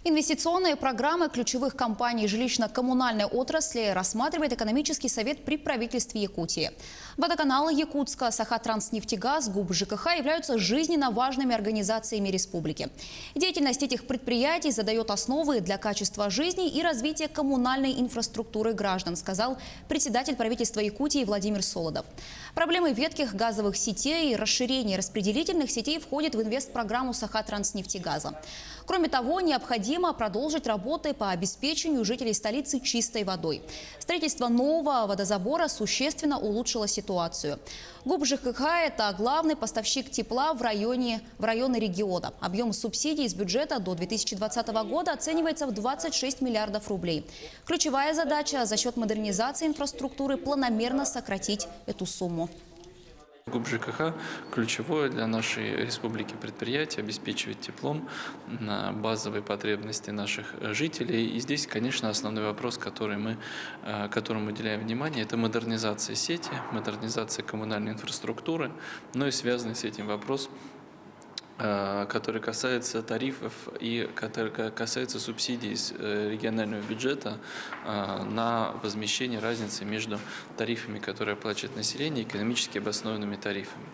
Инвестиционные программы ключевых компаний жилищно-коммунальной отрасли рассматривает экономический совет при правительстве Якутии. Водоканалы Якутска, Сахатранснефтегаз, ГУП ЖКХ являются жизненно важными организациями республики. Деятельность этих предприятий задает основы для качества жизни и развития коммунальной инфраструктуры граждан, сказал председатель правительства Якутии Владимир Солодов. Проблемы ветких газовых сетей и расширение распределительных сетей входит в инвестпрограмму Сахатранснефтегаза. Кроме того, необходимо продолжить работы по обеспечению жителей столицы чистой водой. Строительство нового водозабора существенно улучшило ситуацию. ГУП ЖКХ – это главный поставщик тепла в районы региона. Объем субсидий из бюджета до 2020 года оценивается в 26 миллиардов рублей. Ключевая задача – за счет модернизации инфраструктуры планомерно сократить эту сумму. ГУП ЖКХ – ключевое для нашей республики предприятие, обеспечивает теплом на базовые потребности наших жителей. И здесь, конечно, основной вопрос, которому мы уделяем внимание, это модернизация сети, модернизация коммунальной инфраструктуры, но и связанный с этим вопрос, который касается тарифов и который касается субсидий из регионального бюджета на возмещение разницы между тарифами, которые оплачивает население, и экономически обоснованными тарифами.